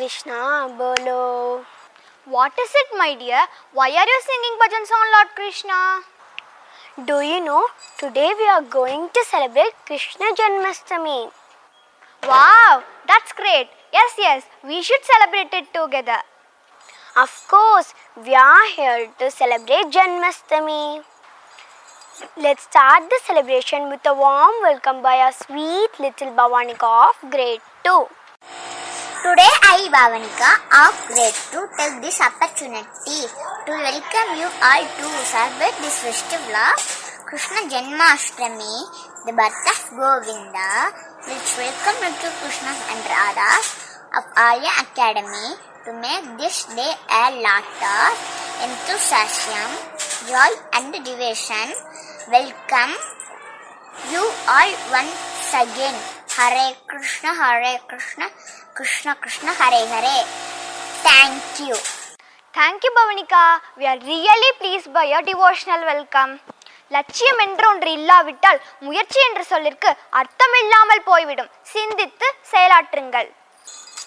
Krishna, bolo. What is it, my dear? Why are you singing bhajan song, Lord Krishna? Do you know, today we are going to celebrate Krishna Janmashtami. Wow, that's great. Yes, we should celebrate it together. Of course, we are here to celebrate Janmashtami. Let's start the celebration with a warm welcome by our sweet little Bhavanika of grade 2. Today I, Bhavanika of grade 2, take this opportunity to welcome you all to celebrate this festival of Krishna Janmashtami, the birth of Govinda. Let's welcome you to Krishna and Radha of Arya Academy to make this day a lot of enthusiasm, joy and devotion. Welcome you all once again. Hare Krishna, Krishna Krishna, Hare Hare. Thank you. Thank you, Bhavanika. We are really pleased by your devotional welcome. லட்சியம் என்று ஒன்று இல்லாவிட்டால் முயற்சி என்ற சொல்லிற்கு அர்த்தமில்லாமல் போய்விடும். சிந்தித்து செயலாற்றுங்கள்.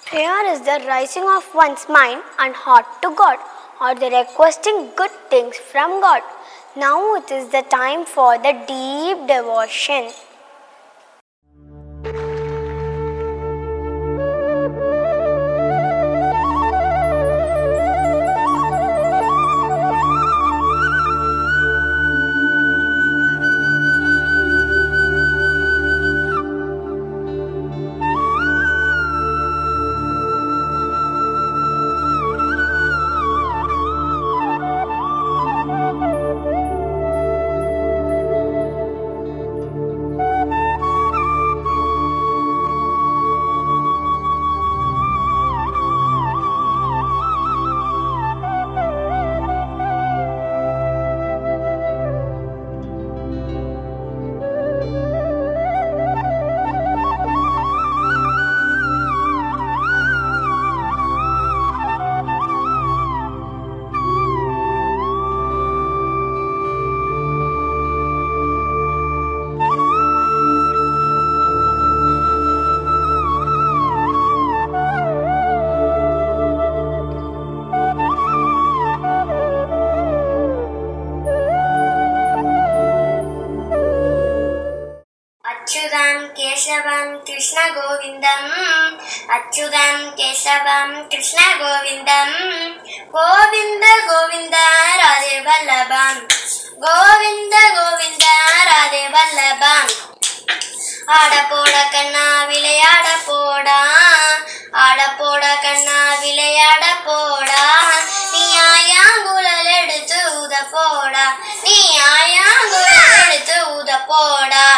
Prayer is the rising of one's mind and heart to God, or the requesting good things from God. Now it is the time for the deep devotion. Krishna Govindam, Achyutam Keshavam Krishna Govindam, Govinda Govinda Radhe Vallabham, Govinda Govinda Radhe Vallabham. ஆட போட கண்ணா விளையாட போடா, ஆட போட கண்ணா விளையாட போடா, நீ ஆயாங்குழல் எடுத்து ஊத போடா, நீ ஆயாங்குழல் எடுத்து ஊத போடா.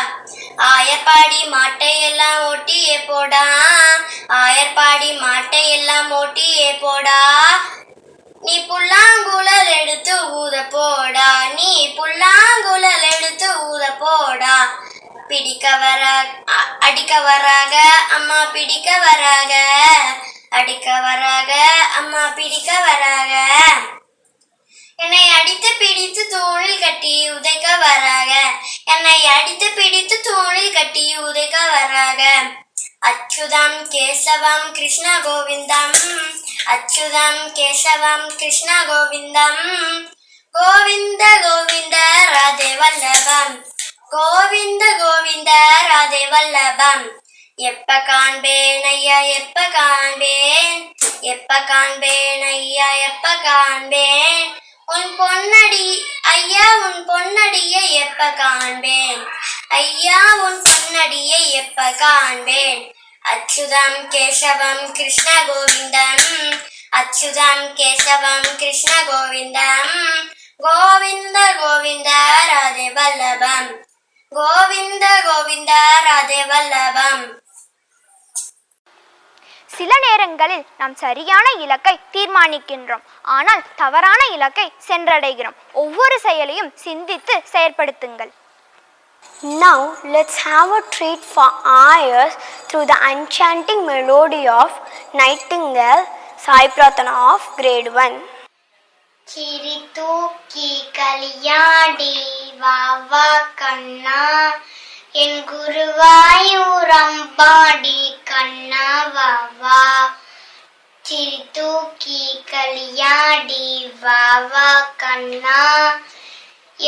ஆயர்பாடி மாட்டையெல்லாம் ஓட்டியே போடா, ஆயர்பாடி மாட்டையெல்லாம் ஓட்டியே போடா, நீ புல்லாங்குழல் எடுத்து ஊத போடா, நீ புல்லாங்குழல் எடுத்து ஊத போடா. பிடிக்க அடிக்க வராக அம்மா பிடிக்க வராக, அடிக்க வராக அம்மா பிடிக்க வராக, என்னை அடித்து பிடித்து தூணில் கட்டி உதைக்க வராக, என்னை அடித்து பிடித்து தூணில் கட்டி உதைக்க வராக. அச்சுதம் கேசவம் கிருஷ்ண கோவிந்தம், அச்சுதம் கேசவம் கிருஷ்ண கோவிந்தம், கோவிந்த கோவிந்த ராதே வல்லபம், கோவிந்த கோவிந்த ராதே வல்லபம். எப்ப காண்பேன் ஐயா எப்ப காண்பேன், எப்ப காண்பேன் ஐயா எப்ப காண்பேன், உன் பொன்னடி ஐயா உன் பொன்னடியை எப்ப காண்பேன், ஐயா உன் பொன்னடியை எப்ப காண்பேன். அச்சுதம் கேசவம் கிருஷ்ண கோவிந்தம், அச்சுதம் கேசவம் கிருஷ்ண கோவிந்தம், கோவிந்த கோவிந்த ராதே வல்லபம், கோவிந்த கோவிந்த ராதே வல்லபம். சில நேரங்களில் நாம் சரியான இலக்கை தீர்மானிக்கின்றோம், ஆனால் தவறான இலக்கை சென்றடைகிறோம். ஒவ்வொரு செயலையும் சிந்தித்து செயற்படுத்துங்கள். Now let's have a treat for our ears through the enchanting melody of Nightingale Sai Pratana of grade 1. சிரி தூக்கி களியாடி வா வா கண்ணா, என் குருவாயூரம் பாடி கண்ணா வா வா, சிரிதூக்கி களியாடி வாவா கண்ணா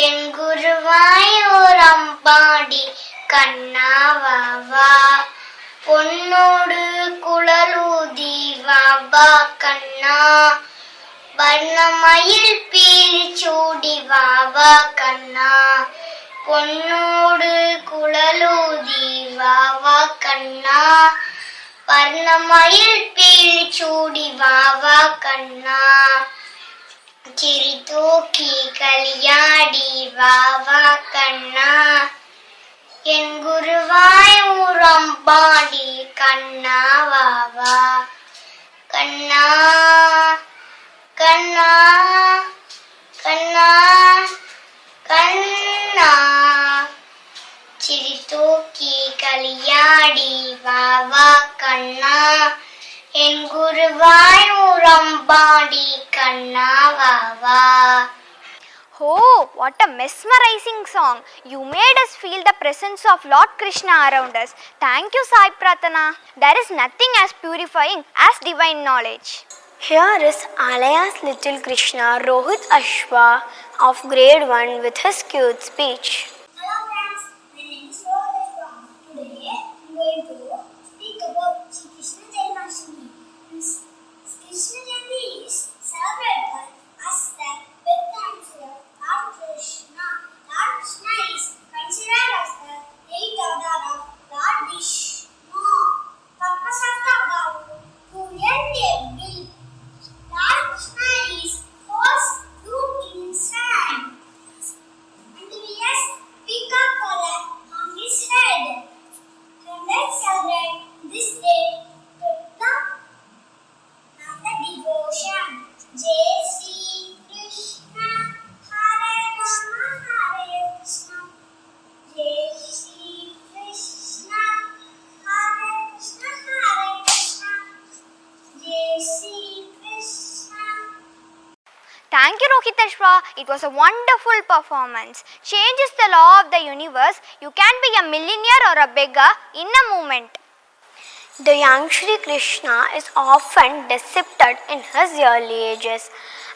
என் குருவாய் ஓர் அம்பாடி கண்ணா வாவா பொன்னோடு குழலூதி வாவா கண்ணா வண்ணமயில் பீலி சூடி வாவா கண்ணா பொன்னோடு குழலூதி வாவா கண்ணா வர்ணமயில் பீலி சூடி வாவா கண்ணா சிரிதூக்கி களியாடி வாவா கண்ணா என் குருவாய் ஊரம்பாடி கண்ணா வாவா கண்ணா கண்ணா கண்ணா கண்ணா சிரிதூக்கி களியாடி வாவா கண்ணா என் குருவாய் ஊரம்பாடி கண்ணா வாவா. Oh, what a mesmerizing song! You made us feel the presence of Lord Krishna around us. Thank you, Sai Pratana. There is nothing as purifying as divine knowledge. Here is Alaya's little Krishna Rohit Ashwa of grade 1 with his cute speech. Hello friends, my name is Rohit Ashwa. Today I am going to speak about Shri Krishna Janmashtami. Krishna Janmashtami is celebrated as the birthday of Lord Krishna. Lord Krishna is considered as the 8th avatar of Lord Vishnu. Purpose of the avatar to end a will. Lord Krishna is holds flute in his hand, and he has peacock collar on his head. And let's celebrate this day with love and the devotion. Jai Shri Krishna, Hare Rama, Hare Krishna. Jai Shri Krishna, Hare Krishna, Hare Krishna. Jai Shri Krishna. Thank you, Rohit Ashwa. It was a wonderful performance. Change is the law of the universe. You can be a millionaire or a beggar in a moment. The young Shri Krishna is often deceived in his early ages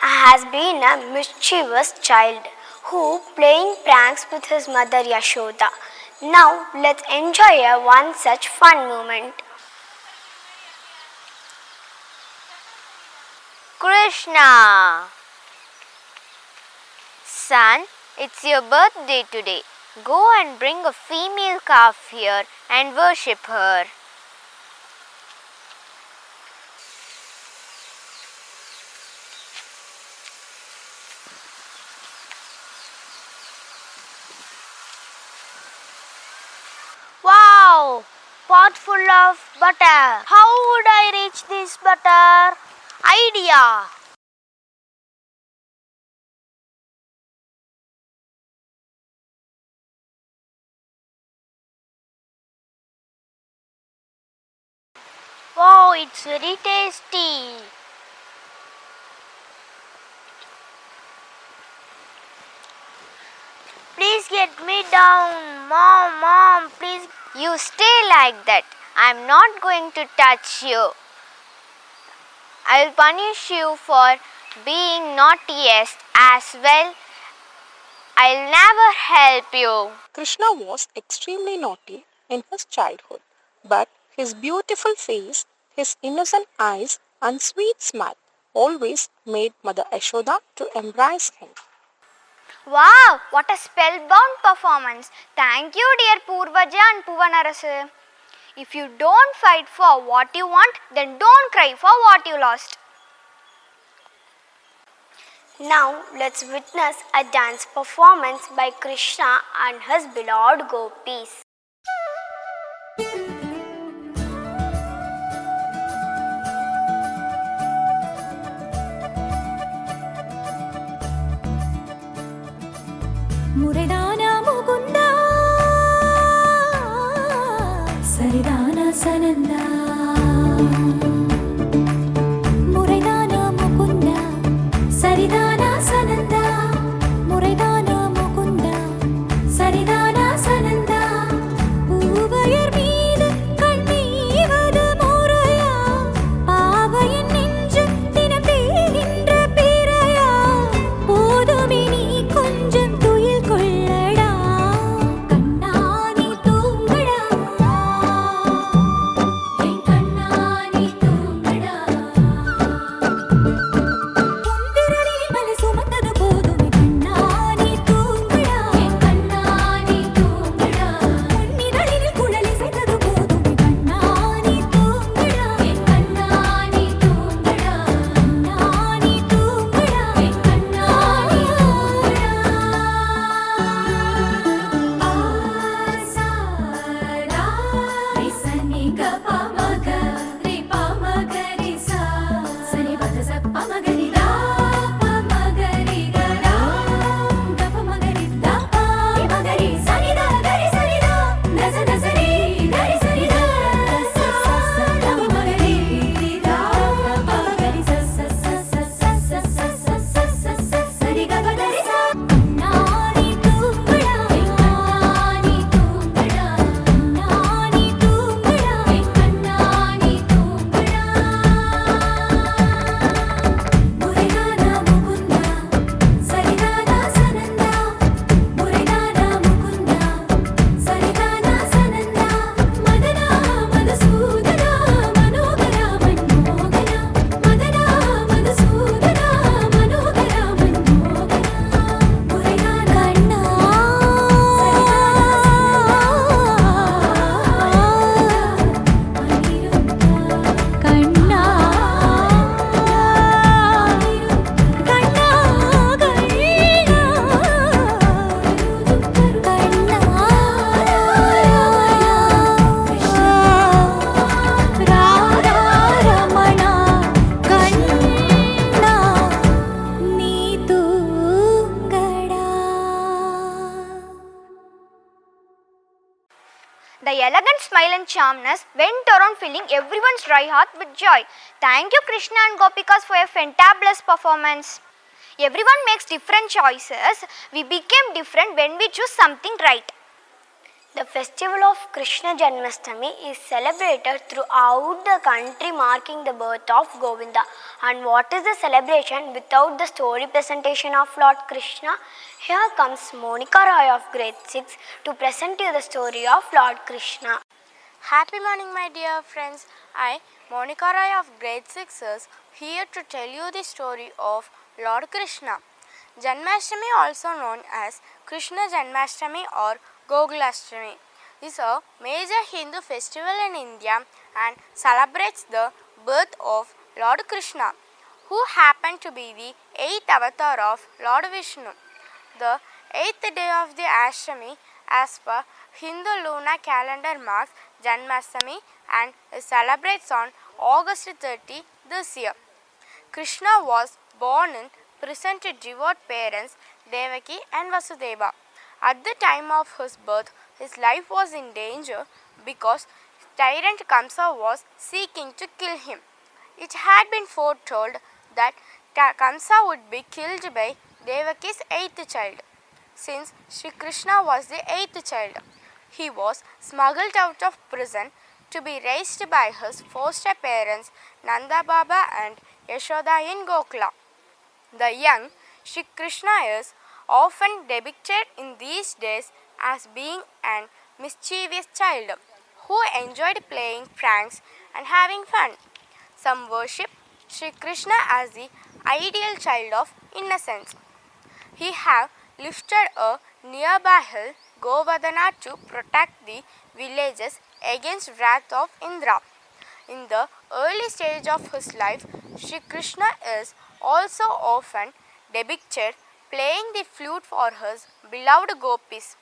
and has been a mischievous child who playing pranks with his mother Yashoda. Now let's enjoy one such fun moment. Krishna, son, it's your birthday today. Go and bring a female calf here and worship her. Wow! Pot full of butter. How would I reach this butter? Idea! Wow, it's very tasty. Please get me down. Mom, please. You stay like that. I'm not going to touch you. I'll punish you for being naughtiest as well. I'll never help you. Krishna was extremely naughty in his childhood, but his beautiful face, his innocent eyes, and sweet smile always made Mother Yashoda to embrace him. Wow, what a spellbound performance. Thank you, dear Purvaja and Puvanarasu. If you don't fight for what you want, then don't cry for what you lost. Now let's witness a dance performance by Krishna and his beloved gopis. Muridana Mukunda Saridana Sananda Muridana Mukunda Saridana Sananda Muridana Mukunda Saridana Sananda Uvayar meedu kannivadu muraya paavayan The elegant smile and charmness went around filling everyone's dry heart with joy. Thank you Krishna and Gopikas for a fantabulous performance. Everyone makes different choices. We became different when we choose something right. The festival of Krishna Janmashtami is celebrated throughout the country, marking the birth of Govinda. And what is the celebration without the story presentation of Lord Krishna? Here comes Monica Roy of grade 6 to present you the story of Lord Krishna. Happy morning, my dear friends. I, Monica Roy of grade 6, is here to tell you the story of Lord Krishna. Janmashtami, also known as Krishna Janmashtami or Gokulashtami, is a major Hindu festival in India and celebrates the birth of Lord Krishna, who happened to be the 8th avatar of Lord Vishnu. The 8th day of the Ashtami, as per Hindu lunar calendar, marks Janmashtami and celebrates on August 30 this year. Krishna was born in present devout parents Devaki and Vasudeva. At the time of his birth, his life was in danger because tyrant Kamsa was seeking to kill him. It had been foretold that Kamsa would be killed by Devaki's 8th child. Since Sri Krishna was the 8th child, he was smuggled out of prison to be raised by his foster parents Nanda Baba and Yashoda in Gokula. The young Sri Krishna is often depicted in these days as being an mischievous child who enjoyed playing pranks and having fun. Some worship Sri Krishna as the ideal child of innocence. He have lifted a nearby hill Govardhana to protect the villages against wrath of Indra. In the early stage of his life, Sri Krishna is also often depicted playing the flute for his beloved gopis.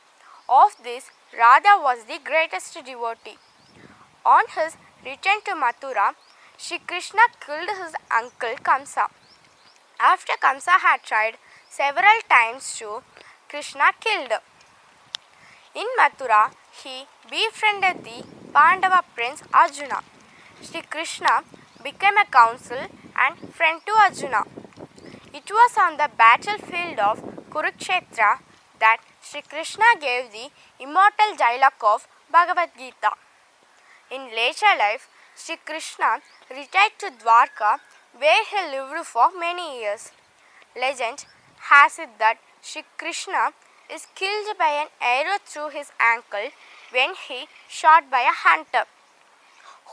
Of this, Radha was the greatest devotee. On his return to Mathura, Sri Krishna killed his uncle Kamsa. After Kamsa had tried several times to Krishna killed. In Mathura, he befriended the Pandava prince Arjuna. Sri Krishna became a counsel and friend to Arjuna. It was on the battlefield of Kurukshetra that Sri Krishna gave the immortal dialogue of Bhagavad Gita. In later life, Sri Krishna retired to Dwarka, where he lived for many years. Legend has it that Sri Krishna is killed by an arrow through his ankle when he shot by a hunter,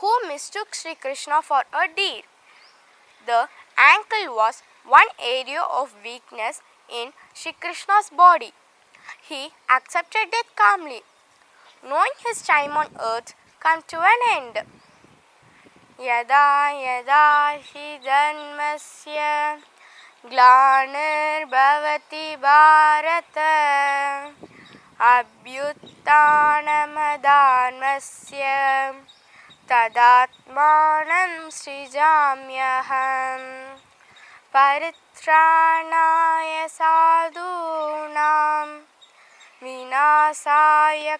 who mistook Sri Krishna for a deer. The ankle was one area of weakness in Sri Krishna's body. He accepted it calmly, knowing his time on earth come to an end. Yada yada hi janmasya glanir-bhavati bharata abhyuttanamadharmasya tadatmanam srijamyaham paritranaya sadhunam vinasaya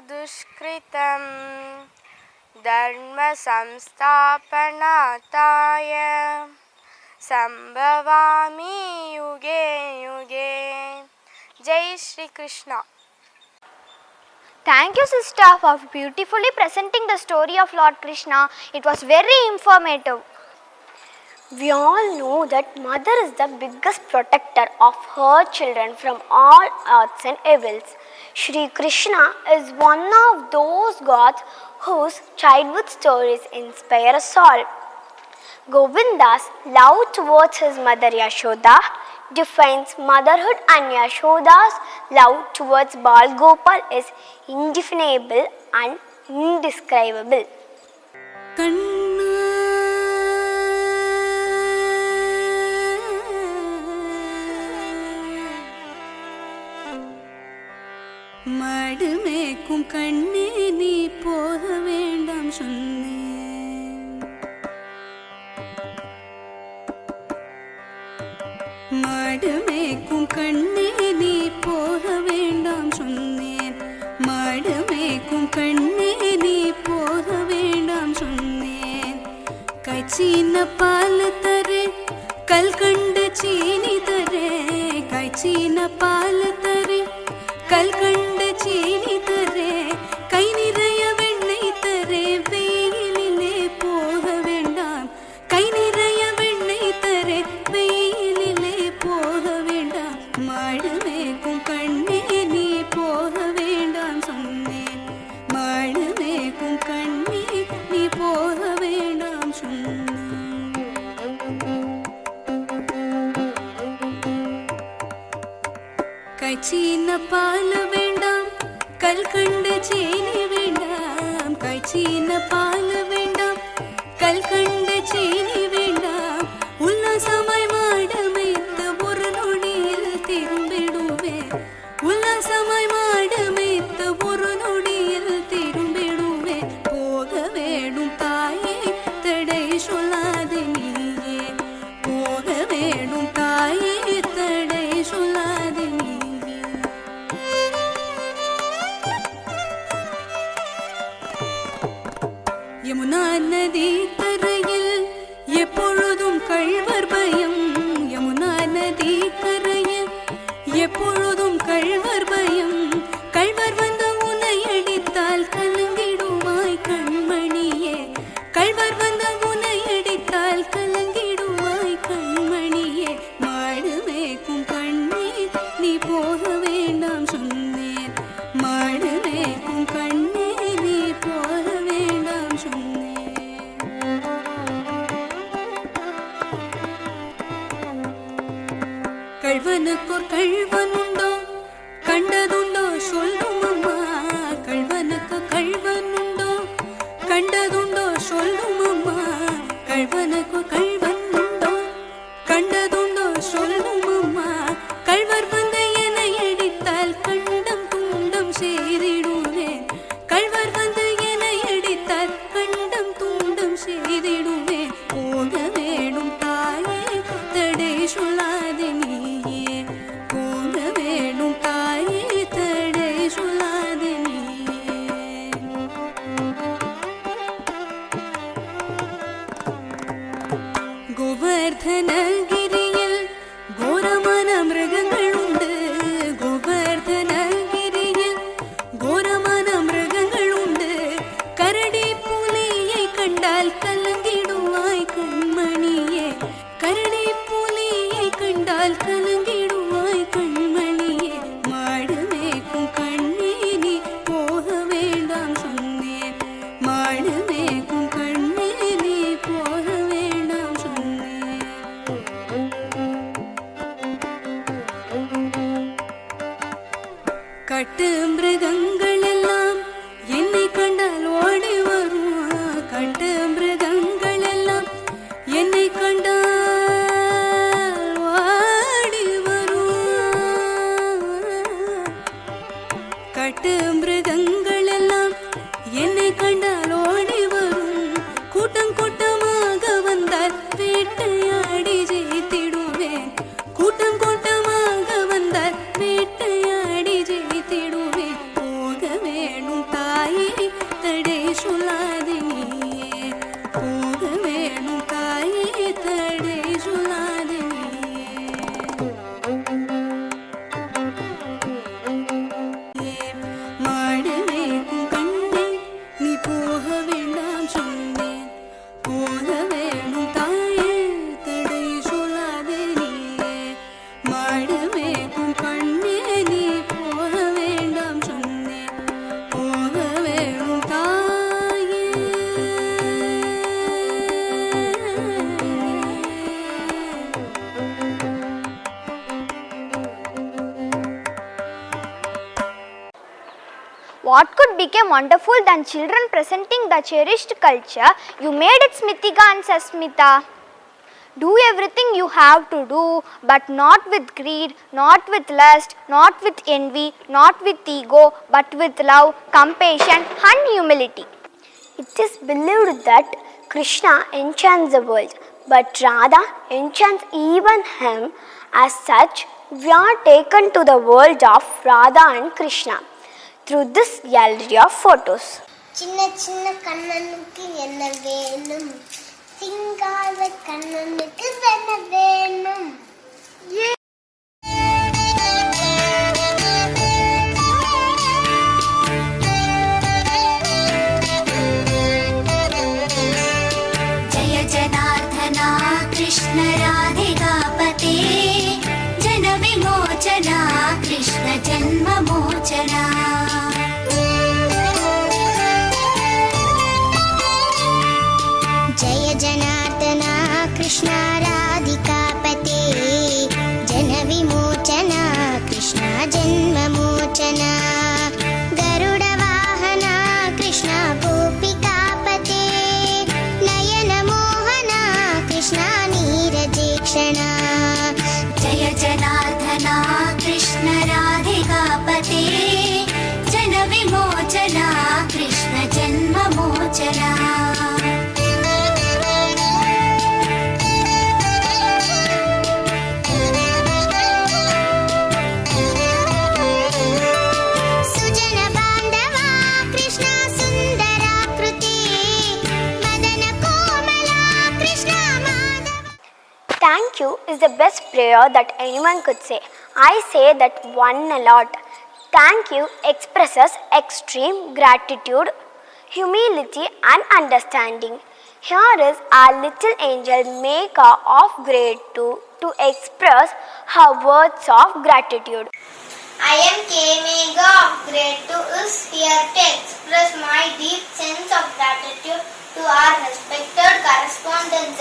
dushkritam dharma samsthapanataya sambhavami yuge yuge. Jai Shri Krishna. Thank you, sister, for beautifully presenting the story of Lord Krishna. It was very informative. We all know that mother is the biggest protector of her children from all arts and evils. Shri Krishna is one of those gods whose childhood stories inspire us all. Govinda's love towards his mother Yashoda defines motherhood, and Yashoda's love towards Bal Gopal is indefinable and indescribable. மாடு மேய்க்கும் கண்ணே நீ போக வேண்டாம் சொன்னேன். மாடு மேய்க்கும் கண்ணே நீ போக வேண்டாம் சொன்னேன். மாடு மேய்க்கும் கண்ணே कायचीन पाल तरे कलकंड चीनी तरे कायचीन पाल तरे कलकंड चीनी तरे कை நிறைய வெண்ணெய் தரே வெயிலிலே போக வேண்டாம் கை நிறைய வெண்ணெய் தரே வெயிலிலே போக வேண்டாம் மாடு மேய்க்கும் கண்ணே நீ போக வேண்டாம் சொன்னேன் மாடு மேய்க்கும் கண்ணே நீ போக வேண்டாம் சொன்னேன் கைச்சீன பால் வேண்டாம் கல்கண்ட சீனி வேண்டாம் கைச்சீன பால் வேண்டாம் கல்கண்ட சீனி வேண்டாம் உல்லாசமாய் மாடமைத்து ஒரு நொடியில் திரும்பிடுவேன் உல்லாசமாய் மாடமைத்து ஒரு நொடியில் திரும்பிடுவேன் போக வேணும் தாயே தடை சொல்லாது நீயே போக வேணும் தாயே தடை சொல்லாது நீயே யமுனா நதி கரையில் எப்பொழுதும் கள்வர் பயம் யமுனா நதி கரையில் எப்பொழுதும் கள்வர் பயம் கள்வர் வந்து உன்னை அடித்தால் கலங்கிடுவாய் கண்மணியே கள்வர் வந்து உன்னை அடித்தால் கலங்கிடுவாய் கண்மணியே மாடு மேய்க்கும் கண்ணே நீ போக வேண்டாம் சொன்னேன் மாடு மேய்க்கும் கண்ணே நீ போக வேண்டாம் சொன்னேன் கள்வனுக்கோர் கள்வன் உண்டோ கண்டதுண்டோ சொல்லும் அம்மா கள்வனுக்கு கள்வன் உண்டோ கண்டதுண்டோ சொல்லும் அம்மா கள்வனுக்கு கள்வன் உண்டோ கண்டதுண்டோ சொல்லும் அம்மா கள்வர் வந்து என்னை அடித்தால் கண்டம் துண்டம் செய்திடுவேன் கள்வர் வந்து என்னை அடித்தால் கண்டம் துண்டம் செய்திடுவேன் போக வேணும் தாயே தடை சொல்லாதே நீயே போக வேணும் தாயே தடை சொல்லாதே நீயே கோவர்தனகிரியில் கோரமான மிருகங்கள் உண்டு கோவர்தனகிரியில் கோரமான மிருகங்கள் உண்டு கரடி புலியை கண்டால் கலங்கிடுவாய் கண்மணியே கரடி புலியை கண்டால் கலங்கிடுவாய் கண்மணியே மாடு மேய்க்கும் கண்ணே நீ போக வேண்டாம் சொன்னேன் மாடு மேய்க்கும் கண்ணே நீ போக வேண்டாம் சொன்னேன் கட்டு மிருகங்கள் எல்லாம் என்னை கண்டால் ஓடி வரும் கட்டு மிருகங்கள் எல்லாம் என்னை கண்டால் ஓடி வரும் கட்டு மிருகங்கள் எல்லாம் என்னை கண்டால் ஓடி வரும் கூட்டம் கூட்டமாக வந்தால் வேட்டையாடி ஜெயித்திடுவேன் கூட்டம் கூட்டமாக வந்தால் வேட்டையாடி ஜெயித்திடுவேன் போக வேணும் தாயே தடை சொல்லாதே நீயே போக வேணும் தாயே தடை சொல்லாதே நீயே மாடு மேய்க்கும் கண்ணே நீ போக வேண்டாம் சொன்னேன் போக வேணும் தாயே தடை சொல்லாதே நீயே மாடு மேய்க்கும் கண்ணே நீ போக வேண்டாம் சொன்னேன் போக வேணும் தாயே What could become wonderful than children presenting the cherished culture you made it, Smritika and Sasmita? Do everything you have to do, but not with greed, not with lust, not with envy, not with ego, but with love, compassion and humility. It is believed that Krishna enchants the world, but Radha enchants even him. As such, we are taken to the world of Radha and Krishna through this gallery of photos. சின்ன சின்ன கண்ணனுக்கு என்ன வேணும் சிங்கார கண்ணனுக்கு என்ன வேணும்? जय जनार्दना कृष्ण राधिकापते जन विमोचना कृष्ण जन्ममोचना जय जनार्दना कृष्ण राधिकापते जन विमोचना कृष्ण जन्ममोचना गरुड वाहना कृष्ण गोपिकापते नयन मोहना कृष्ण नीरजेक्षणा जय जनार्दना कृष्ण राधिकापते जन विमोचना कृष्ण जन्ममोचना सुजन बांधवा कृष्ण सुंदराकृति मदन कोमला Krishna Madhav. Thank you is the best prayer that anyone could say. I say that one a lot. Thank you expresses extreme gratitude, humility, and understanding. Here is our little angel Megha of grade 2 to express her words of gratitude. I am K. Megha of grade 2 is here to express my deep sense of gratitude to our respected correspondent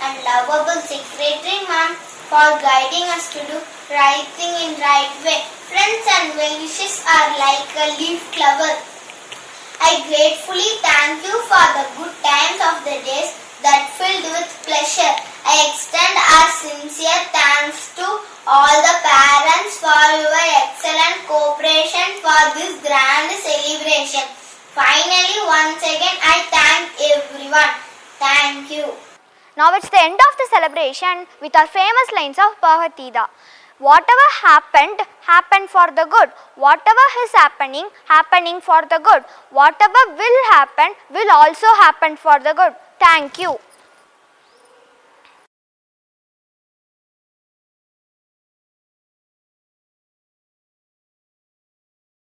and lovable secretary ma'am for guiding us to do right thing in right way. Friends and well-wishes are like a leaf clover. I gratefully thank you for the good times of the days that filled with pleasure. I extend our sincere thanks to all the parents for your excellent cooperation for this grand celebration. Finally, once again, I thank everyone. Thank you. Now it's the end of the celebration with our famous lines of Bhagavad-gita. Whatever happened, happened for the good. Whatever is happening, happening for the good. Whatever will happen, will also happen for the good. Thank you.